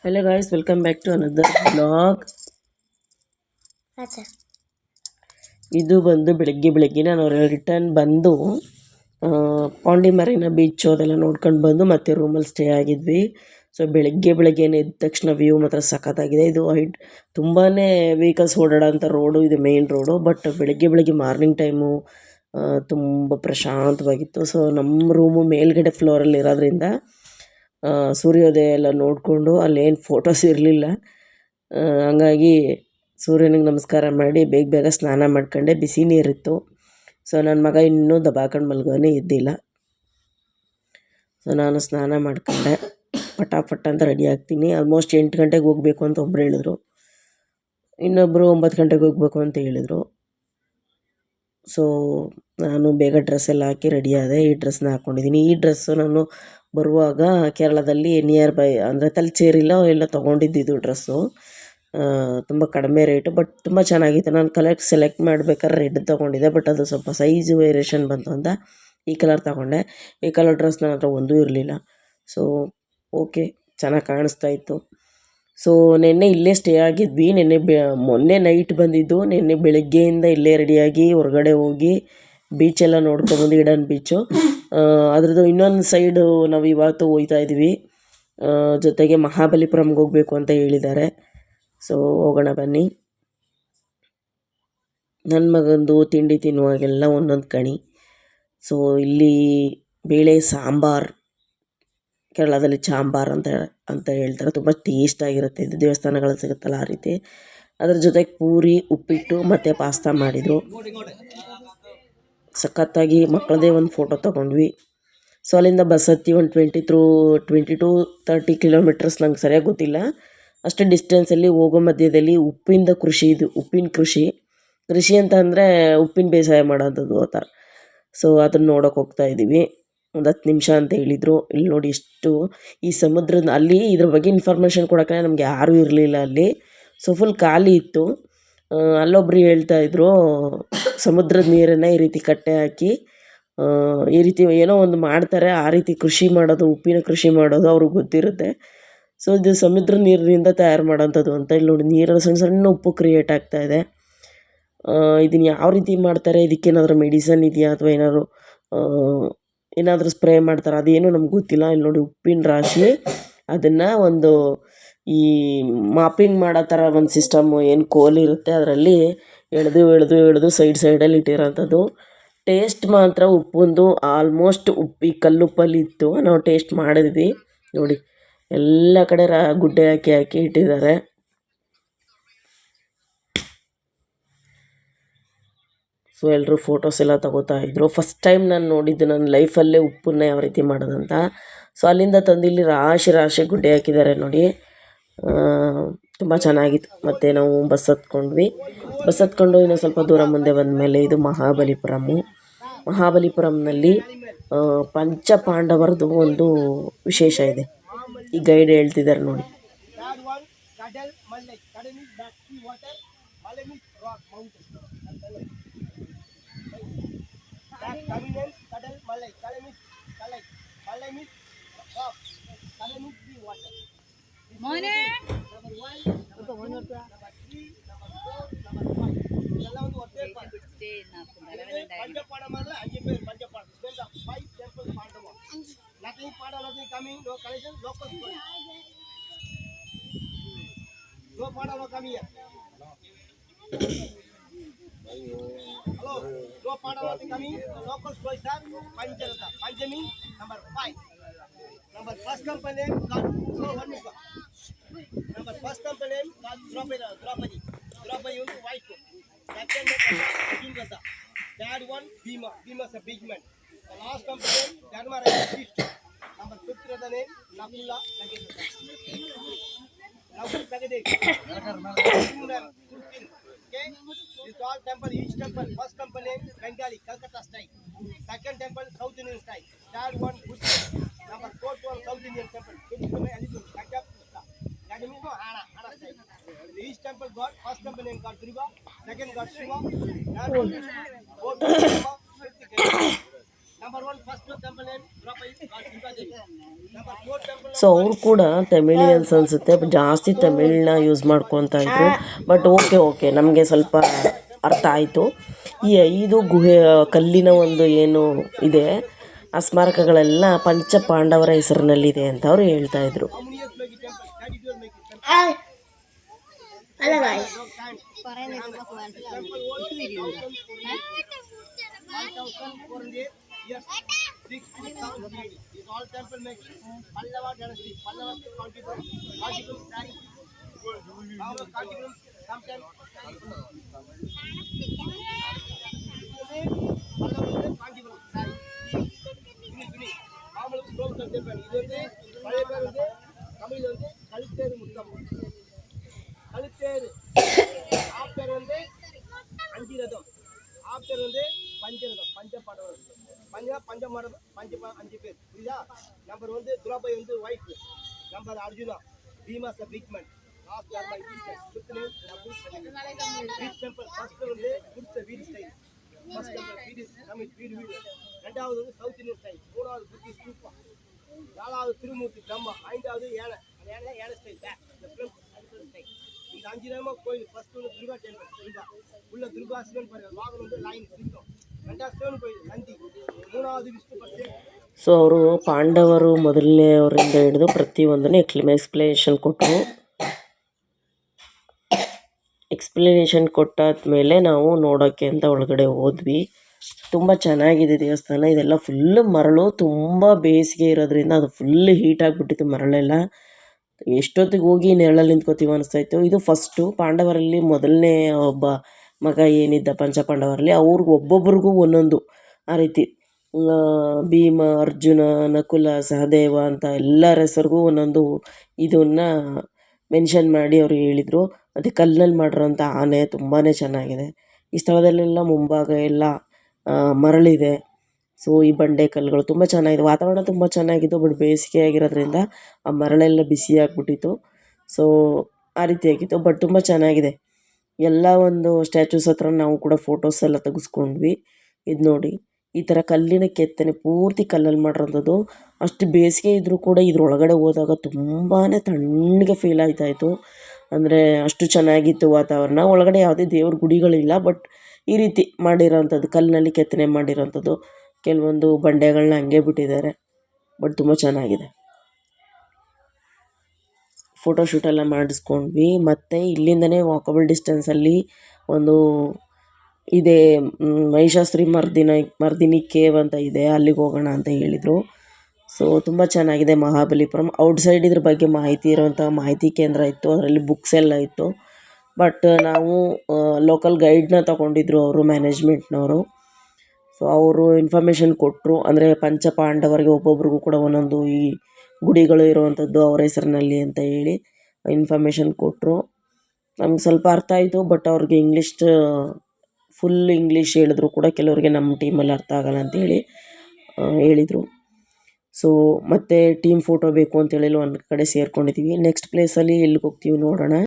Hello guys, welcome back to another vlog. ಇದು ಬಂದು ಬೆಳಗ್ಗೆ ನಾನು ರಿಟರ್ನ್ ಬಂದು ಪಾಂಡಿ ಮರೀನಾ ಬೀಚು ಅದೆಲ್ಲ ನೋಡ್ಕೊಂಡು ಬಂದು ಮತ್ತೆ ರೂಮಲ್ಲಿ ಸ್ಟೇ ಆಗಿದ್ವಿ. ಸೊ ಬೆಳಗ್ಗೆನೇ ಎದ್ದ ತಕ್ಷಣ ವ್ಯೂ ಮಾತ್ರ ಸಖತ್ತಾಗಿದೆ. ಇದು ತುಂಬಾ ವೆಹಿಕಲ್ಸ್ ಓಡಾಡೋಂಥ ರೋಡು, ಇದು ಮೇನ್ ರೋಡು. ಬಟ್ ಬೆಳಗ್ಗೆ ಮಾರ್ನಿಂಗ್ ಟೈಮು ತುಂಬ ಪ್ರಶಾಂತವಾಗಿತ್ತು. ಸೊ ನಮ್ಮ ರೂಮು ಮೇಲ್ಗಡೆ ಫ್ಲೋರಲ್ಲಿ ಇರೋದ್ರಿಂದ ಸೂರ್ಯೋದಯ ಎಲ್ಲ ನೋಡಿಕೊಂಡು ಅಲ್ಲೇನು ಫೋಟೋಸ್ ಇರಲಿಲ್ಲ. ಹಂಗಾಗಿ ಸೂರ್ಯನಿಗೆ ನಮಸ್ಕಾರ ಮಾಡಿ ಬೇಗ ಸ್ನಾನ ಮಾಡ್ಕೊಂಡೆ. ಬಿಸಿ ನೀರಿತ್ತು. ಸೊ ನನ್ನ ಮಗ ಇನ್ನೂ ದಬಾಕೊಂಡು ಮಲ್ಗೋನೇ ಇದ್ದಿಲ್ಲ. ಸೊ ನಾನು ಸ್ನಾನ ಮಾಡ್ಕೊಂಡೆ, ಪಟಾಪಟ್ ಅಂತ ರೆಡಿ ಆಗ್ತೀನಿ. ಆಲ್ಮೋಸ್ಟ್ 8 ಗಂಟೆಗೆ ಹೋಗಬೇಕು ಅಂತ ಒಬ್ಬರು ಹೇಳಿದ್ರು, ಇನ್ನೊಬ್ಬರು 9 ಗಂಟೆಗೆ ಹೋಗಬೇಕು ಅಂತ ಹೇಳಿದರು. ಸೊ ನಾನು ಬೇಗ ಡ್ರೆಸ್ ಎಲ್ಲ ಹಾಕಿ ರೆಡಿ ಆದೆ. ಈ ಡ್ರೆಸ್ನ ಹಾಕ್ಕೊಂಡಿದ್ದೀನಿ. ಈ ಡ್ರೆಸ್ಸು ನಾನು ಬರುವಾಗ ಕೇರಳದಲ್ಲಿ ನಿಯರ್ ಬೈ ಅಂದರೆ ತಲಚೇರಿಲ್ಲ ಎಲ್ಲ ತೊಗೊಂಡಿದ್ದು ಡ್ರೆಸ್ಸು. ತುಂಬ ಕಡಿಮೆ ರೇಟು, ಬಟ್ ತುಂಬ ಚೆನ್ನಾಗಿತ್ತು. ನಾನು ಕಲರ್ ಸೆಲೆಕ್ಟ್ ಮಾಡ್ಬೇಕಾದ್ರೆ ರೆಡ್ ತೊಗೊಂಡಿದ್ದೆ, ಬಟ್ ಅದು ಸ್ವಲ್ಪ ಸೈಜ್ ವೇರಿಯೇಷನ್ ಬಂತು ಅಂತ ಈ ಕಲರ್ ತೊಗೊಂಡೆ. ಈ ಕಲರ್ ಡ್ರೆಸ್ ನನ್ನ ಹತ್ರ ಒಂದೂ ಇರಲಿಲ್ಲ. ಸೊ ಓಕೆ, ಚೆನ್ನಾಗಿ ಕಾಣಿಸ್ತಾ ಇತ್ತು. ಸೊ ನಿನ್ನೆ ಇಲ್ಲೇ ಸ್ಟೇ ಆಗಿದ್ವಿ. ಮೊನ್ನೆ ನೈಟ್ ಬಂದಿದ್ದು. ನಿನ್ನೆ ಬೆಳಗ್ಗೆಯಿಂದ ಇಲ್ಲೇ ರೆಡಿಯಾಗಿ ಹೊರಗಡೆ ಹೋಗಿ ಬೀಚೆಲ್ಲ ನೋಡ್ಕೊಬಂದು, ಇಡನ್ ಬೀಚು. ಅದ್ರದ್ದು ಇನ್ನೊಂದು ಸೈಡು ನಾವು ಇವತ್ತು ಹೋಗ್ತಾ ಇದ್ವಿ. ಜೊತೆಗೆ ಮಹಾಬಲಿಪುರಂಗೆ ಹೋಗಬೇಕು ಅಂತ ಹೇಳಿದ್ದಾರೆ. ಸೊ ಹೋಗೋಣ ಬನ್ನಿ. ನನ್ನ ಮಗಂದು ತಿಂಡಿ ತಿನ್ನುವಾಗೆಲ್ಲ ಒಂದೊಂದು ಕಣಿ. ಸೊ ಇಲ್ಲಿ ಬೇಳೆ ಸಾಂಬಾರು, ಕೇರಳದಲ್ಲಿ ಚಾಂಬಾರ್ ಅಂತ ಹೇಳ್ತಾರೆ. ತುಂಬ ಟೇಸ್ಟಾಗಿರುತ್ತೆ. ಇದು ದೇವಸ್ಥಾನಗಳಲ್ಲಿ ಸಿಗುತ್ತಲ್ಲ ಆ ರೀತಿ. ಅದ್ರ ಜೊತೆಗೆ ಪೂರಿ, ಉಪ್ಪಿಟ್ಟು ಮತ್ತು ಪಾಸ್ತಾ ಮಾಡಿದರು. ಸಖತ್ತಾಗಿ ಮಕ್ಕಳದೇ ಒಂದು ಫೋಟೋ ತೊಗೊಂಡ್ವಿ. ಸೊ ಅಲ್ಲಿಂದ ಬಸ್ ಹತ್ತಿ ಒಂದು 20 to 30 ಕಿಲೋಮೀಟರ್ಸ್, ನಂಗೆ ಸರಿಯಾಗಿ ಗೊತ್ತಿಲ್ಲ. ಅಷ್ಟು ಡಿಸ್ಟೆನ್ಸಲ್ಲಿ ಹೋಗೋ ಮಧ್ಯದಲ್ಲಿ ಉಪ್ಪಿನ ಕೃಷಿ ಅಂತ ಅಂದರೆ ಉಪ್ಪಿನ ಬೇಸಾಯ ಮಾಡೋಂಥದ್ದು ಆ ಥರ. ಸೊ ಅದನ್ನು ನೋಡೋಕೆ ಹೋಗ್ತಾ ಇದ್ದೀವಿ. ಒಂದು 10 ನಿಮಿಷ ಅಂತ ಹೇಳಿದರು. ಇಲ್ಲಿ ನೋಡಿ ಎಷ್ಟು ಈ ಸಮುದ್ರದ ಅಲ್ಲಿ ಇದ್ರ ಬಗ್ಗೆ ಇನ್ಫಾರ್ಮೇಷನ್ ಕೊಡೋಕ್ಕೆ ನಮಗೆ ಯಾರೂ ಇರಲಿಲ್ಲ ಅಲ್ಲಿ. ಸೊ ಫುಲ್ ಖಾಲಿ ಇತ್ತು. ಅಲ್ಲೊಬ್ಬರು ಹೇಳ್ತಾಯಿದ್ರು, ಸಮುದ್ರದ ನೀರನ್ನು ಈ ರೀತಿ ಕಟ್ಟೆ ಹಾಕಿ ಈ ರೀತಿ ಏನೋ ಒಂದು ಮಾಡ್ತಾರೆ, ಆ ರೀತಿ ಕೃಷಿ ಮಾಡೋದು, ಉಪ್ಪಿನ ಕೃಷಿ ಮಾಡೋದು ಅವ್ರಿಗೆ ಗೊತ್ತಿರುತ್ತೆ. ಸೊ ಇದು ಸಮುದ್ರ ನೀರಿನಿಂದ ತಯಾರು ಮಾಡೋಂಥದ್ದು ಅಂತ. ಇಲ್ಲಿ ನೋಡಿ ನೀರಲ್ಲಿ ಸಣ್ಣ ಸಣ್ಣ ಉಪ್ಪು ಕ್ರಿಯೇಟ್ ಆಗ್ತಾಯಿದೆ. ಇದನ್ನು ಯಾವ ರೀತಿ ಮಾಡ್ತಾರೆ, ಇದಕ್ಕೇನಾದರೂ ಮೆಡಿಸನ್ ಇದೆಯಾ ಅಥವಾ ಏನಾದರೂ ಸ್ಪ್ರೇ ಮಾಡ್ತಾರೆ, ಅದೇನು ನಮ್ಗೆ ಗೊತ್ತಿಲ್ಲ. ಇಲ್ಲಿ ನೋಡಿ ಉಪ್ಪಿನ ರಾಶಿ, ಅದನ್ನು ಒಂದು ಈ ಮಾಪಿಂಗ್ ಮಾಡೋ ಥರ ಒಂದು ಸಿಸ್ಟಮ್ಮು, ಏನು ಕೋಲಿರುತ್ತೆ ಅದರಲ್ಲಿ ಎಳೆದು ಸೈಡಲ್ಲಿ ಇಟ್ಟಿರೋಂಥದ್ದು. ಟೇಸ್ಟ್ ಮಾತ್ರ ಉಪ್ಪೊಂದು ಆಲ್ಮೋಸ್ಟ್ ಈ ಕಲ್ಲುಪ್ಪಲ್ಲಿ ಇತ್ತು. ನಾವು ಟೇಸ್ಟ್ ಮಾಡಿದ್ವಿ. ನೋಡಿ ಎಲ್ಲ ಕಡೆ ಗುಡ್ಡೆ ಹಾಕಿ ಇಟ್ಟಿದ್ದಾರೆ. ಸೊ ಎಲ್ಲರೂ ಫೋಟೋಸ್ ಎಲ್ಲ ತಗೋತಾ ಇದ್ರು. ಫಸ್ಟ್ ಟೈಮ್ ನಾನು ನೋಡಿದ್ದು ನನ್ನ ಲೈಫಲ್ಲೇ ಉಪ್ಪನ್ನ ಯಾವ ರೀತಿ ಮಾಡೋದಂತ. ಸೊ ಅಲ್ಲಿಂದ ತಂದು ಇಲ್ಲಿ ರಾಶಿ ಗುಡ್ಡೆ ಹಾಕಿದ್ದಾರೆ ನೋಡಿ. ತುಂಬ ಚೆನ್ನಾಗಿತ್ತು. ಮತ್ತು ನಾವು ಬಸ್ ಹತ್ಕೊಂಡು ಇನ್ನೂ ಸ್ವಲ್ಪ ದೂರ ಮುಂದೆ ಬಂದಮೇಲೆ ಇದು ಮಹಾಬಲಿಪುರಂನಲ್ಲಿ ಪಂಚಪಾಂಡವರದು ಒಂದು ವಿಶೇಷ ಇದೆ. ಈ ಗೈಡ್ ಹೇಳ್ತಿದ್ದಾರೆ ನೋಡಿ. Hello, Padavati coming. Local stories are Panjami number 5. Number first company got one more. Number first company got Draupadi into white. Second Jingata. Third one Bhima's a big man. The last company Dharma East. Number 5th the name Nakula Sagade. Okay, this all temple, each temple, first temple name Bengali, Calcutta style. Second temple, South Indian style. Third one, Buddhist. Number 4th one, South Indian temple. That means no Hana style. Each temple got, first temple name got Driva, second got Shiva, third one, fourth one, Shiva, fifth Ganesha. Number one first temple name Draupadi God Sitadevi. Number 4 temple so ಅವ್ರು ಕೂಡ Tamilians ಅನಿಸುತ್ತೆ, ಜಾಸ್ತಿ ತಮಿಳನ್ನ use ಮಾಡ್ಕೊತಾ ಇದ್ರು. But okay ನಮಗೆ ಸ್ವಲ್ಪ ಅರ್ಥ ಆಯಿತು. ಈ 5 ಗುಹೆ ಕಲ್ಲಿನ ಒಂದು ಏನು ಇದೆ ಆ ಸ್ಮಾರಕಗಳೆಲ್ಲ ಪಂಚ ಪಾಂಡವರ ಹೆಸರಿನಲ್ಲಿದೆ ಅಂತ ಅವರು ಹೇಳ್ತಾ ಇದ್ರು. how many years make it temple? 32 years make it temple. Hello guys. Temple old 1400 years 6,000 BD. Is all temple making Pallava dynasty. Pallava Kanchipuram saree. Now Kanchipuram sometimes Pallava Kanchipuram saree. Gini. Normal slow temple. இது வந்து பழைய பேர் வந்து தமிழ்ல வந்து கழுத்தேறு முத்தம். கழுத்தேறு after வந்து அஞ்சு ரதம், ஆப்டர் வந்து பஞ்சரதம், பஞ்சபாண்டவர், பஞ்சமரம், அஞ்சு பேர், புரியுதா? நம்பர் வந்து துராபதி வந்து wife, number Arjuna, Bhima the big man, last are my teacher, fifth name beach temple, first வந்து குட்ஸ் வீடு ஸ்டைல், ஃபர்ஸ்ட் டெம்பிள் வீடு, ரெண்டாவது வந்து சவுத் இந்தியன் ஸ்டைல், மூணாவது புத்திஸ்ட் ஸ்தூபா, நாலாவது திருமூர்த்தி பிரம்மா, ஐந்தாவது ஏழை ஸ்டைல் பேக், ஸ்டைல். இந்த 5 நேரமா கோயில். ஃபர்ஸ்ட் வந்து துர்கா டெம்பிள், துர்கா உள்ள துர்கா சிவன் பாருங்க, வாகனம் வந்து லைன் சிங்கம், ரெண்டாவது சிவன் கோயில் நந்தி, மூணாவது விஷ்ணு பத்து. ಸೊ ಅವರು ಪಾಂಡವರು ಮೊದಲನೆಯವರಿಂದ ಹಿಡಿದು ಪ್ರತಿಯೊಂದನ್ನು ಎಕ್ಸ್ಪ್ಲನೇಷನ್ ಕೊಟ್ಟಾದ್ಮೇಲೆ ನಾವು ನೋಡೋಕ್ಕೆ ಅಂತ ಒಳಗಡೆ ಹೋದ್ವಿ. ತುಂಬ ಚೆನ್ನಾಗಿದೆ ದೇವಸ್ಥಾನ. ಇದೆಲ್ಲ ಫುಲ್ಲು ಮರಳು, ತುಂಬ ಬೇಸಿಗೆ ಇರೋದ್ರಿಂದ ಅದು ಫುಲ್ ಹೀಟ್ ಆಗಿಬಿಟ್ಟಿತ್ತು ಮರಳೆಲ್ಲ. ಎಷ್ಟೊತ್ತಿಗೆ ಹೋಗಿ ನೆರಳಲ್ಲಿ ನಿಂತ್ಕೋತೀವಿ ಅನಿಸ್ತಾಯಿತ್ತು. ಇದು ಫಸ್ಟು ಪಾಂಡವರಲ್ಲಿ ಮೊದಲನೇ ಒಬ್ಬ ಮಗ ಏನಿದ್ದ ಪಂಚಪಾಂಡವರಲ್ಲಿ ಅವ್ರಿಗೆ ಒಬ್ಬೊಬ್ರಿಗೂ ಒಂದೊಂದು ಆ ರೀತಿ ಭೀಮ, ಅರ್ಜುನ, ನಕುಲ, ಸಹದೇವ ಅಂತ ಎಲ್ಲರ ಹೆಸರಿಗೂ ಒಂದೊಂದು ಇದನ್ನು ಮೆನ್ಷನ್ ಮಾಡಿ ಅವರು ಹೇಳಿದರು. ಮತ್ತು ಕಲ್ಲಲ್ಲಿ ಮಾಡಿರೋಂಥ ಆನೆ ತುಂಬಾ ಚೆನ್ನಾಗಿದೆ. ಈ ಸ್ಥಳದಲ್ಲೆಲ್ಲ ಮುಂಭಾಗ ಎಲ್ಲ ಮರಳಿದೆ. ಸೊ ಈ ಬಂಡೆ ಕಲ್ಲುಗಳು ತುಂಬ ಚೆನ್ನಾಗಿದೆ. ವಾತಾವರಣ ತುಂಬ ಚೆನ್ನಾಗಿತ್ತು. ಬಟ್ ಬೇಸಿಗೆ ಆಗಿರೋದ್ರಿಂದ ಆ ಮರಳೆಲ್ಲ ಬಿಸಿ ಆಗಿಬಿಟ್ಟಿತ್ತು. ಸೊ ಆ ರೀತಿಯಾಗಿತ್ತು. ಬಟ್ ತುಂಬ ಚೆನ್ನಾಗಿದೆ. ಎಲ್ಲ ಒಂದು ಸ್ಟ್ಯಾಚ್ಯೂಸ್ ಹತ್ರ ನಾವು ಕೂಡ ಫೋಟೋಸ್ ಎಲ್ಲ ತೆಗೆಸ್ಕೊಂಡ್ವಿ. ಇದು ನೋಡಿ, ಈ ಥರ ಕಲ್ಲಿನ ಕೆತ್ತನೆ ಪೂರ್ತಿ ಕಲ್ಲಲ್ಲಿ ಮಾಡಿರೋಂಥದ್ದು. ಅಷ್ಟು ಬೇಸಿಗೆ ಇದ್ದರೂ ಕೂಡ ಇದ್ರೊಳಗಡೆ ಹೋದಾಗ ತುಂಬಾ ತಣ್ಣಗೆ ಫೀಲ್ ಆಗ್ತಾಯಿತ್ತು. ಅಂದರೆ ಅಷ್ಟು ಚೆನ್ನಾಗಿತ್ತು ವಾತಾವರಣ. ಒಳಗಡೆ ಯಾವುದೇ ದೇವ್ರ ಗುಡಿಗಳಿಲ್ಲ, ಬಟ್ ಈ ರೀತಿ ಮಾಡಿರೋಂಥದ್ದು ಕಲ್ಲಿನಲ್ಲಿ ಕೆತ್ತನೆ ಮಾಡಿರೋಂಥದ್ದು. ಕೆಲವೊಂದು ಬಂಡೆಗಳನ್ನ ಹಂಗೆ ಬಿಟ್ಟಿದ್ದಾರೆ. ಬಟ್ ತುಂಬ ಚೆನ್ನಾಗಿದೆ. ಫೋಟೋಶೂಟೆಲ್ಲ ಮಾಡಿಸ್ಕೊಂಡ್ವಿ. ಮತ್ತು ಇಲ್ಲಿಂದನೇ ವಾಕಬಲ್ ಡಿಸ್ಟೆನ್ಸಲ್ಲಿ ಒಂದು ಇದೆ, ಮಹಿಷಾಸುರಿ ಮರ್ದಿನಿ ಕೇವ್ ಅಂತ ಇದೆ, ಅಲ್ಲಿಗೆ ಹೋಗೋಣ ಅಂತ ಹೇಳಿದರು. ಸೊ ತುಂಬ ಚೆನ್ನಾಗಿದೆ ಮಹಾಬಲಿಪುರಂ. ಔಟ್ಸೈಡ್ ಇದ್ರ ಬಗ್ಗೆ ಮಾಹಿತಿ ಇರೋಂಥ ಮಾಹಿತಿ ಕೇಂದ್ರ ಇತ್ತು. ಅದರಲ್ಲಿ ಬುಕ್ಸ್ ಎಲ್ಲ ಇತ್ತು. ಬಟ್ ನಾವು ಲೋಕಲ್ ಗೈಡ್ನ ತಗೊಂಡಿದ್ರು ಅವರು, ಮ್ಯಾನೇಜ್ಮೆಂಟ್ನವರು. ಸೊ ಅವರು ಇನ್ಫಾರ್ಮೇಷನ್ ಕೊಟ್ಟರು. ಅಂದರೆ ಪಂಚಪಾಂಡವರಿಗೆ ಒಬ್ಬೊಬ್ರಿಗೂ ಕೂಡ ಒಂದೊಂದು ಈ ಗುಡಿಗಳು ಇರುವಂಥದ್ದು ಅವ್ರ ಹೆಸರಿನಲ್ಲಿ ಅಂತ ಹೇಳಿ ಇನ್ಫಾರ್ಮೇಷನ್ ಕೊಟ್ಟರು. ನಮ್ಗೆ ಸ್ವಲ್ಪ ಅರ್ಥ ಆಯಿತು. ಬಟ್ ಅವ್ರಿಗೆ ಫುಲ್ ಇಂಗ್ಲೀಷ್ ಹೇಳಿದ್ರು ಕೂಡ ಕೆಲವರಿಗೆ ನಮ್ಮ ಟೀಮಲ್ಲಿ ಅರ್ಥ ಆಗಲ್ಲ ಅಂತೇಳಿ ಹೇಳಿದರು. ಸೊ ಮತ್ತು ಟೀಮ್ ಫೋಟೋ ಬೇಕು ಅಂತೇಳಿ ಒಂದು ಕಡೆ ಸೇರ್ಕೊಂಡಿದ್ದೀವಿ. ನೆಕ್ಸ್ಟ್ ಪ್ಲೇಸಲ್ಲಿ ಎಲ್ಲಿಗೆ ಹೋಗ್ತೀವಿ ನೋಡೋಣ.